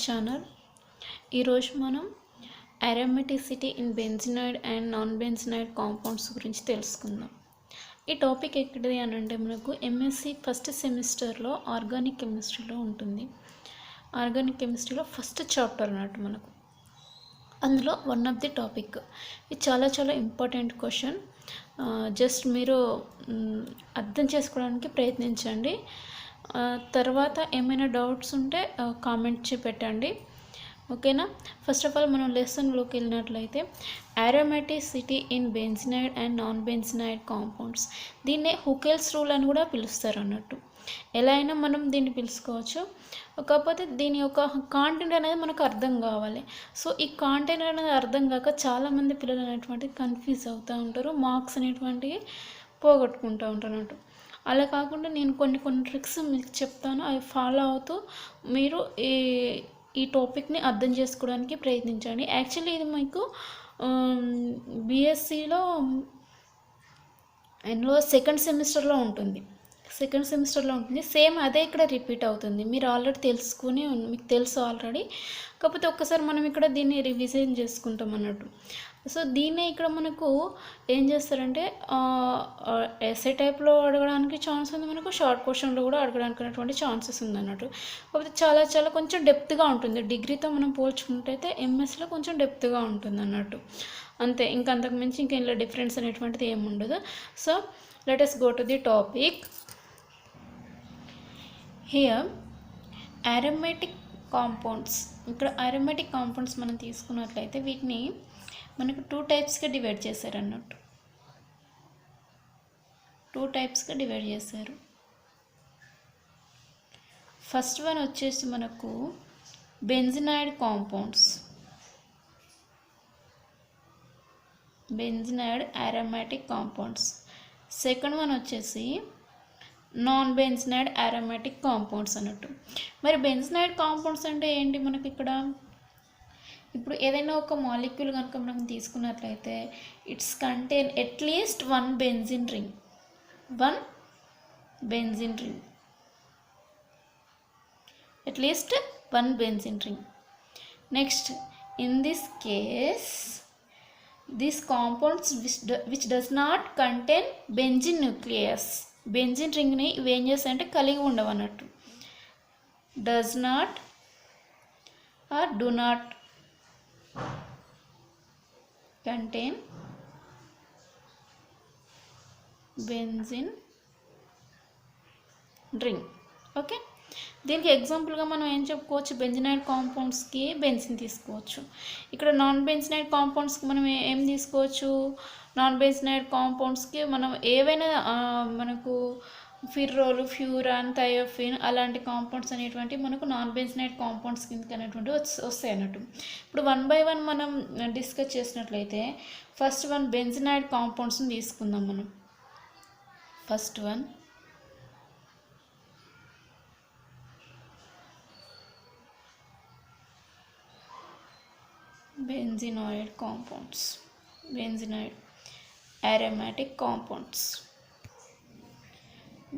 Channel. ఈరోజు మనం అరోమాటిసిటీ in బెంజినాయిడ్ and non బెంజినాయిడ్ compounds గురించి తెలుసుకుందాం. ఈ టాపిక్ ఎక్కడిది అని అంటే మనకు ఎంఎస్సి ఫస్ట్ సెమిస్టర్లో ఆర్గానిక్ కెమిస్ట్రీలో ఉంటుంది. ఆర్గానిక్ కెమిస్ట్రీలో ఫస్ట్ చాప్టర్ అన్నట్టు మనకు, అందులో వన్ ఆఫ్ ది టాపిక్. ఇది చాలా చాలా ఇంపార్టెంట్ క్వశ్చన్. జస్ట్ మీరు అర్థం చేసుకోవడానికి ప్రయత్నించండి. తర్వాత ఏమైనా డౌట్స్ ఉంటే కామెంట్ పెట్టండి, ఓకేనా. ఫస్ట్ ఆఫ్ ఆల్ మనం లెసన్లోకి వెళ్ళినట్లయితే అరోమాటిసిటీ ఇన్ బెంజినాయిడ్ అండ్ నాన్ బెంజినాయిడ్ కాంపౌండ్స్, దీన్నే హుకెల్స్ రూల్ అని కూడా పిలుస్తారు అన్నట్టు. ఎలా అయినా మనం దీన్ని పిలుచుకోవచ్చు, కాకపోతే దీని యొక్క కాంటెంట్ అనేది మనకు అర్థం కావాలి. సో ఈ కాంటెంట్ అనేది అర్థం కాక చాలామంది పిల్లలు అనేటువంటిది కన్ఫ్యూజ్ అవుతూ ఉంటారు, మార్క్స్ అనేటువంటివి పోగొట్టుకుంటూ ఉంటారు అన్నట్టు. అలా కాకుండా నేను కొన్ని ట్రిక్స్ మీకు చెప్తాను, అవి ఫాలో అవుతూ మీరు ఈ టాపిక్ని అర్థం చేసుకోవడానికి ప్రయత్నించండి. యాక్చువల్లీ ఇది మీకు బీఎస్సీలో ఇందులో సెకండ్ సెమిస్టర్లో ఉంటుంది. సేమ్ అదే ఇక్కడ రిపీట్ అవుతుంది. మీరు ఆల్రెడీ తెలుసుకుని మీకు తెలుసు ఆల్రెడీ, కాకపోతే ఒక్కసారి మనం ఇక్కడ దీన్ని రివిజన్ చేసుకుంటాం అన్నట్టు. సో దీన్నే ఇక్కడ మనకు ఏం చేస్తారంటే ఎస్ఏ టైప్లో అడగడానికి ఛాన్స్ ఉంది, మనకు షార్ట్ క్వశ్చన్లో కూడా అడగడానికి అనేటువంటి ఛాన్సెస్ ఉంది అన్నట్టు. కాకపోతే చాలా కొంచెం డెప్త్గా ఉంటుంది. డిగ్రీతో మనం పోల్చుకుంటే ఎంఎస్లో కొంచెం డెప్త్గా ఉంటుంది అన్నట్టు, అంతే. అంతకు మించి ఇందులో డిఫరెన్స్ అనేటువంటిది ఏమి ఉండదు. So let us go to the topic. Here aromatic compounds. ఇక్కడ అరోమాటిక్ కాంపౌండ్స్ మనం తీసుకున్నట్లయితే వీటిని మనకు 2 టైప్స్గా డివైడ్ చేశారు అన్నట్టు. 2 టైప్స్గా డివైడ్ చేశారు. ఫస్ట్ వన్ వచ్చేసి మనకు benzenoid compounds, benzenoid aromatic compounds. Second one వచ్చేసి నాన్ బెంజినాయిడ్ అరోమాటిక్ కాంపౌండ్స్ అన్నట్టు. మరి బెంజినాయిడ్ కాంపౌండ్స్ అంటే ఏంటి మనకి ఇక్కడ? ఇప్పుడు ఏదైనా ఒక మాలిక్యూల్ కనుక మనం తీసుకున్నట్లయితే it's contain at least 1 benzene ring, 1 benzene ring, at least 1 benzene ring. Next, in this case these compounds which does not contain benzene nucleus, benzene రింగ్ని ఇవి ఏం చేస్తాయంటే కలిగి ఉండవు అన్నట్టు. Does not or do not contain benzene ring, okay. దీనికి ఎగ్జాంపుల్గా మనం ఏం చెప్పుకోవచ్చు? బెంజినాయిడ్ కాంపౌండ్స్కి బెంజిన్ తీసుకోవచ్చు. ఇక్కడ నాన్ బెంజినాయిడ్ కాంపౌండ్స్కి మనం ఏం తీసుకోవచ్చు? నాన్ బెంజినాయిడ్ కాంపౌండ్స్కి మనం ఏవైనా మనకు ఫిర్రోలు, ఫ్యూరాన్, థయోఫిన్ అలాంటి కాంపౌండ్స్ అనేటువంటి మనకు నాన్ బెంజినాయిడ్ కాంపౌండ్స్ కిందకి అనేటువంటి వస్తాయి అన్నట్టు. ఇప్పుడు 1 by 1 మనం డిస్కస్ చేసినట్లయితే ఫస్ట్ వన్ బెంజినాయిడ్ కాంపౌండ్స్ని తీసుకుందాం మనం. First one benzenoid compounds, benzenoid aromatic compounds,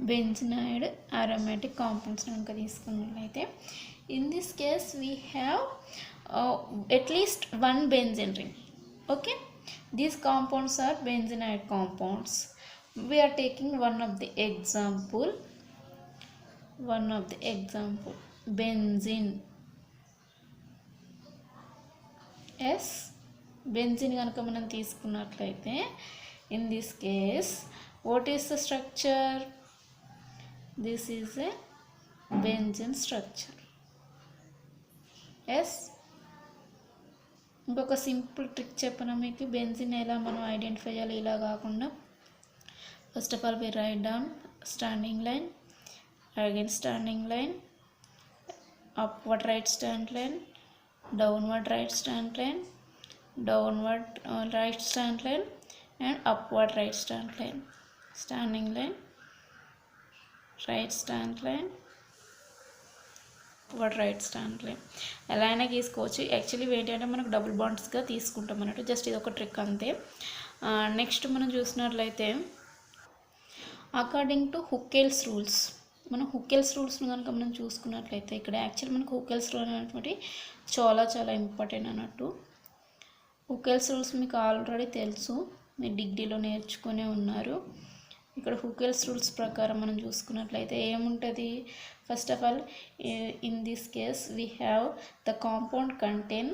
benzenoid aromatic compounds కనుక తీసుకున్నట్లయితే in this case we have at least 1 benzene ring, okay. These compounds are benzenoid compounds. We are taking one of the example, benzene. Yes, benzene కనుక మనం తీసుకున్నట్లయితే in this case what is the structure? This is a benzene structure. Yes, ఇంకొక simple trick చెప్పనా మీకు, benzene ఎలా మనం identify చేయాలి ఇలా కాకుండా. First of all we write down standing line, again standing line, upward right stand line, downward right stand line, downward right stand line and upward right stand line. Standing line, right stand line, upward right stand line. ఎలా అయినా తీసుకోవచ్చు. Actually ఏంటంటే మనకు double బాండ్స్గా తీసుకుంటాం అన్నట్టు, just ఇది ఒక trick అంతే. నెక్స్ట్ మనం చూసినట్లయితే అకార్డింగ్ టు హుకెల్స్ రూల్స్, మనం హుకెల్స్ రూల్స్ను కనుక మనం చూసుకున్నట్లయితే ఇక్కడ యాక్చువల్ మనకు హుకెల్స్ రూల్ అనేటువంటి చాలా చాలా ఇంపార్టెంట్ అన్నట్టు. హుకెల్స్ రూల్స్ మీకు ఆల్రెడీ తెలుసు, మీరు డిగ్రీలో నేర్చుకునే ఉన్నారు. ఇక్కడ హుకెల్స్ రూల్స్ ప్రకారం మనం చూసుకున్నట్లయితే ఏముంటుంది, first of all in this case we have the compound contain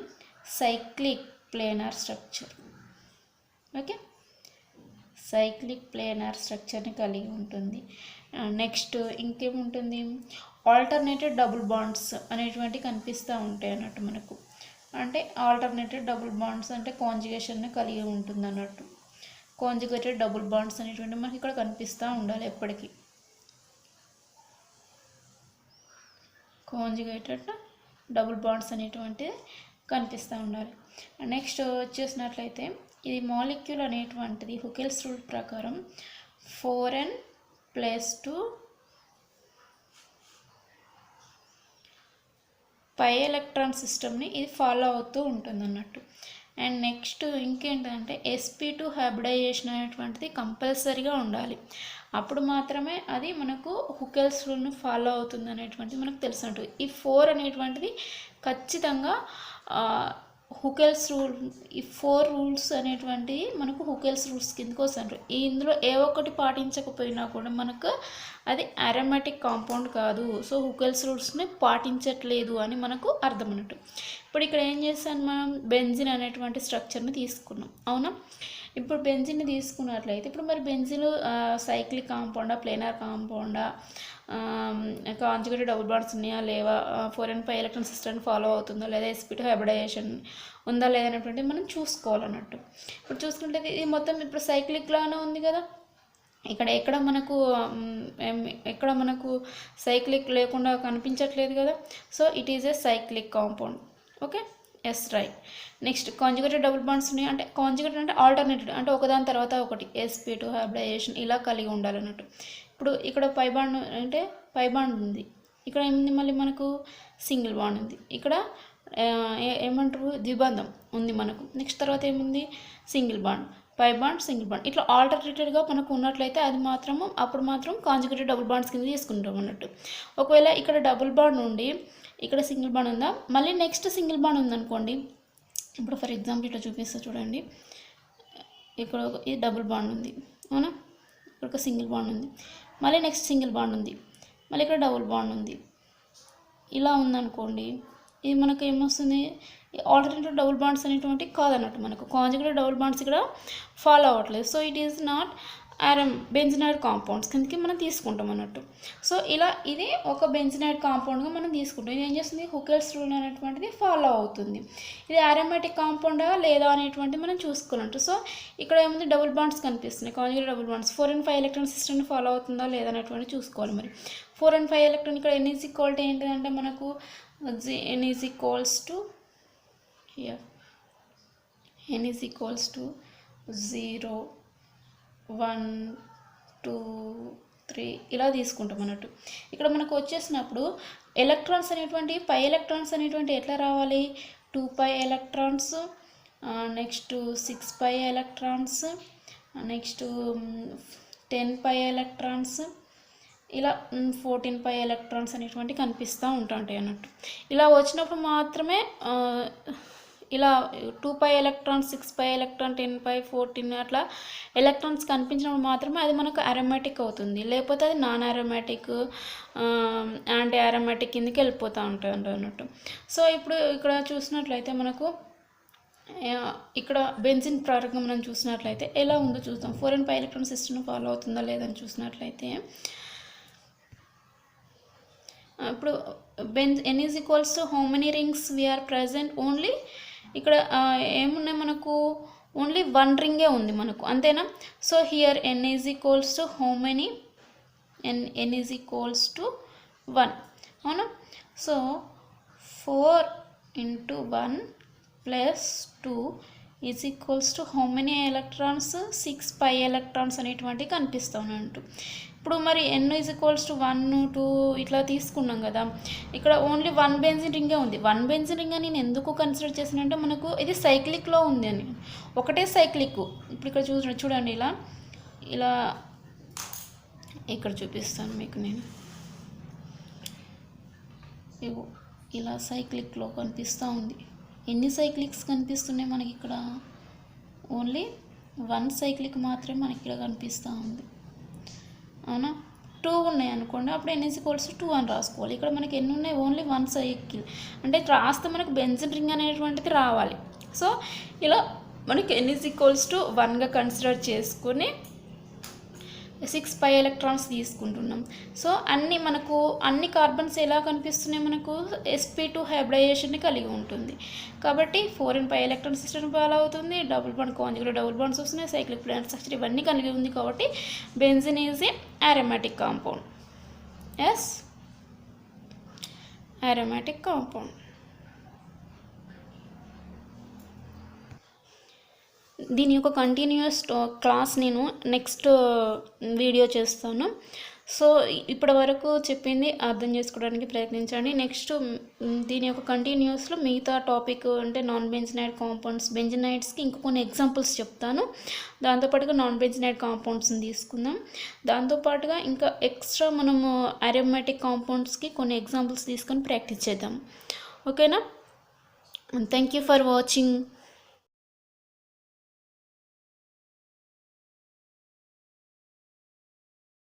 cyclic planar structure. Okay, cyclic planar స్ట్రక్చర్ని కలిగి ఉంటుంది. నెక్స్ట్ ఇంకేముంటుంది, ఆల్టర్నేటెడ్ డబుల్ బాండ్స్ అనేటువంటి కనిపిస్తూ ఉంటాయి అన్నట్టు మనకు. అంటే ఆల్టర్నేటెడ్ డబుల్ బాండ్స్ అంటే కాంజుగేషన్ని కలిగి ఉంటుంది అన్నట్టు. కాంజుగేటెడ్ డబుల్ బాండ్స్ అనేటువంటి మనకి ఇక్కడ కనిపిస్తూ ఉండాలి ఎప్పటికీ. కాంజుగేటెడ్ డబుల్ బాండ్స్ అనేటువంటి కనిపిస్తూ ఉండాలి. నెక్స్ట్ వచ్చేసినట్లయితే ఇది మాలిక్యూల్ అనేటువంటిది హుకెల్స్ రూల్ ప్రకారం 4n+2 పై ఎలక్ట్రాన్ సిస్టమ్ని ఇది ఫాలో అవుతూ ఉంటుంది అన్నట్టు. అండ్ నెక్స్ట్ ఇంకేంటంటే sp2 హైబ్రిడైజేషన్ అనేటువంటిది కంపల్సరీగా ఉండాలి. అప్పుడు మాత్రమే అది మనకు హుకెల్స్ రూల్ను ఫాలో అవుతుంది అనేటువంటిది మనకు తెలిసినట్టు. ఈ 4 అనేటువంటిది ఖచ్చితంగా హుకెల్స్ రూల్, ఈ 4 రూల్స్ అనేటువంటివి మనకు హుకెల్స్ రూల్స్ కిందకు వస్తుంటారు. ఇందులో ఏ ఒక్కటి పాటించకపోయినా కూడా మనకు అది అరోమాటిక్ కాంపౌండ్ కాదు. సో హుకెల్స్ రూల్స్ని పాటించట్లేదు అని మనకు అర్థం అన్నట్టు. ఇప్పుడు ఇక్కడ ఏం చేస్తాను, మనం బెంజిన్ అనేటువంటి స్ట్రక్చర్ని తీసుకున్నాం, అవునా. ఇప్పుడు బెంజిన్ని తీసుకున్నట్లయితే ఇప్పుడు మరి బెంజిన్ సైక్లిక్ కాంపౌండా, ప్లేనార్ కాంపౌండా, కాంజుగేటెడ్ డబుల్ బాండ్స్ ఉన్నాయా లేవా, 4n5 ఎలక్ట్రాన్ సిస్టమ్ ఫాలో అవుతుందా లేదా, sp2 హైబ్రిడైజేషన్ ఉందా లేదా అనేటువంటిది మనం చూసుకోవాలన్నట్టు. ఇప్పుడు చూసుకుంటే ఇది మొత్తం ఇప్పుడు సైక్లిక్లానే ఉంది కదా. ఎక్కడ మనకు సైక్లిక్ లేకుండా కనిపించట్లేదు కదా. So it is a cyclic compound. Okay, yes right. Next conjugated double bonds ఉన్నాయి అంటే కాంజుగేటెడ్ అంటే ఆల్టర్నేటివ్ అంటే ఒకదాని తర్వాత ఒకటి sp2 హైబ్రిడైజేషన్ ఇలా కలిగి ఉండాలన్నట్టు. ఇప్పుడు ఇక్కడ పై బాండ్ ఉంది, ఇక్కడ ఏముంది మళ్ళీ మనకు సింగిల్ బాండ్ ఉంది, ఇక్కడ ఏమంటారు ద్విబంధం ఉంది మనకు. నెక్స్ట్ తర్వాత ఏముంది single bond, pi bond, single bond, ఇట్లా ఆల్టర్నేటెడ్గా మనకు ఉన్నట్లయితే అది మాత్రము అప్పుడు మాత్రం కాంజుగేటెడ్ డబుల్ బాండ్స్ కింద తీసుకుంటాం అన్నట్టు. ఒకవేళ ఇక్కడ డబుల్ బాండ్ ఉండి ఇక్కడ సింగిల్ బాండ్ ఉందా, మళ్ళీ నెక్స్ట్ సింగిల్ బాండ్ ఉందనుకోండి. ఇప్పుడు ఫర్ ఎగ్జాంపుల్ ఇట్లా చూపిస్తా చూడండి, ఇక్కడ ఇది డబుల్ బాండ్ ఉంది, అవునా, ఇక్కడ ఒక సింగిల్ బాండ్ ఉంది, మళ్ళీ నెక్స్ట్ సింగిల్ బాండ్ ఉంది, మళ్ళీ ఇక్కడ డబుల్ బాండ్ ఉంది, ఇలా ఉందనుకోండి. ఇది మనకు ఏమొస్తుంది, ఆల్టర్నేటివ్ డబుల్ బాండ్స్ అనేటువంటి కాదన్నట్టు, మనకు కాంజుగేటెడ్ డబుల్ బాండ్స్ ఇక్కడ ఫాలో అవ్వట్లేదు. So it is not benzenoid compounds కిందకి మనం తీసుకుంటాం అన్నట్టు. సో ఇలా ఇది ఒక బెంజినాయిడ్ కాంపౌండ్గా మనం తీసుకుంటాం. ఇది ఏం చేస్తుంది, హుకెల్స్ రూల్ అనేటువంటిది ఫాలో అవుతుంది. ఇది అరోమాటిక్ కాంపౌండా లేదా అనేటువంటిది మనం చూసుకోవాలంట. సో ఇక్కడ ఏముంది, డబుల్ బాండ్స్ కనిపిస్తున్నాయి, conjugated double bonds. 4n5 electron సిస్టమ్ని ఫాలో అవుతుందా లేదా అనేటువంటి చూసుకోవాలి. మరి 4n5 ఎలక్ట్రాన్ ఇక్కడ n ఈజ్ ఈక్వల్ టు ఏంటిదంటే మనకు n is equals to here n is equals to 0 1 2 3 ఇలా తీసుకుంటాం అన్నట్టు. ఇక్కడ మనకు వచ్చేసినప్పుడు ఎలక్ట్రాన్స్ అనేటువంటి పై ఎలక్ట్రాన్స్ అనేటువంటి ఎట్లా రావాలి, 2π electrons, next 6π electrons, next 10π electrons, ఇలా 14π ఎలక్ట్రాన్స్ అనేటువంటి కనిపిస్తూ ఉంటాయి అన్నట్టు. ఇలా వచ్చినప్పుడు మాత్రమే ఇలా 2π ఎలక్ట్రాన్స్, 6π ఎలక్ట్రాన్, 10π 14 అట్లా ఎలక్ట్రాన్స్ కనిపించినప్పుడు మాత్రమే అది మనకు అరోమాటిక్ అవుతుంది. లేకపోతే అది నాన్ అరోమాటిక్, యాంటీ అరోమాటిక్ కిందకి వెళ్ళిపోతూ ఉంటుంది అన్నట్టు. సో ఇప్పుడు ఇక్కడ చూసినట్లయితే మనకు ఇక్కడ బెంజిన్ ప్రారంభం మనం చూసినట్లయితే ఎలా ఉందో చూద్దాం. 4n5 ఎలక్ట్రాన్ సిస్టమ్ ఫాలో అవుతుందా లేదని చూసినట్లయితే ఇప్పుడు n is equals to how many rings we are present, only ఇక్కడ ఏమున్నాయి మనకు ఓన్లీ 1 రింగే ఉంది మనకు, అంతేనా. So here n is equals to how many, n is equals to 1, అవునా. సో 4 × 1 + 2 is equals to how many electrons, 6π electrons అనేటువంటి కనిపిస్తానంటూ. ఇప్పుడు మరి n ఈజ్ ఈక్వల్స్ టు 1 2 ఇట్లా తీసుకున్నాం కదా. ఇక్కడ ఓన్లీ 1 బెంజిన్ రింగే ఉంది. 1 బెంజిన్ రింగ్ నేను ఎందుకు కన్సిడర్ చేసానంటే మనకు ఇది సైక్లిక్లో ఉంది అని, ఒకటే సైక్లిక్. ఇప్పుడు ఇక్కడ చూడండి, ఇలా ఇక్కడ చూపిస్తాను మీకు నేను. ఇగో ఇలా సైక్లిక్లో కనిపిస్తూ ఉంది. ఎన్ని సైక్లిక్స్ కనిపిస్తున్నాయి మనకి ఇక్కడ? ఓన్లీ 1 సైక్లిక్ మాత్రమే మనకి ఇక్కడ కనిపిస్తూ ఉంది, అవునా? 2 ఉన్నాయి అనుకోండి, అప్పుడు n=2 అని రాసుకోవాలి. ఇక్కడ మనకి ఎన్ని ఉన్నాయి? Only 1 cycle. అంటే రాస్తే మనకు బెంజిన్ రింగ్ అనేటువంటిది రావాలి. సో ఇలా మనకి n=1గా కన్సిడర్ చేసుకొని 6 పై ఎలక్ట్రాన్స్ తీసుకుంటున్నాం. సో అన్ని కార్బన్స్ ఎలా కనిపిస్తున్నాయి మనకు? sp2 హైబ్రిడైజేషన్ని కలిగి ఉంటుంది కాబట్టి 4n pi electron system follow అవుతుంది. Double bond conjugate double bonds వస్తున్నాయి, సైక్లిక్ ప్లానర్ స్ట్రక్చర్ ఇవన్నీ కలిగి ఉంది కాబట్టి benzene is a aromatic compound. Yes, aromatic compound. దీని యొక్క కంటిన్యూస్ క్లాస్ నేను నెక్స్ట్ వీడియో చేస్తాను. సో ఇప్పటి వరకు చెప్పింది అర్థం చేసుకోవడానికి ప్రయత్నించండి. నెక్స్ట్ దీని యొక్క కంటిన్యూస్లో మిగతా టాపిక్ అంటే నాన్ బెంజనైడ్ కాంపౌండ్స్, బెంజనైడ్స్కి ఇంకా కొన్ని ఎగ్జాంపుల్స్ చెప్తాను. దాంతోపాటుగా నాన్ బెంజనైడ్ కాంపౌండ్స్ని తీసుకుందాం. దాంతోపాటుగా ఇంకా ఎక్స్ట్రా మనము అరోమాటిక్ కాంపౌండ్స్కి కొన్ని ఎగ్జాంపుల్స్ తీసుకొని ప్రాక్టీస్ చేద్దాం. ఓకేనా? Thank you for watching.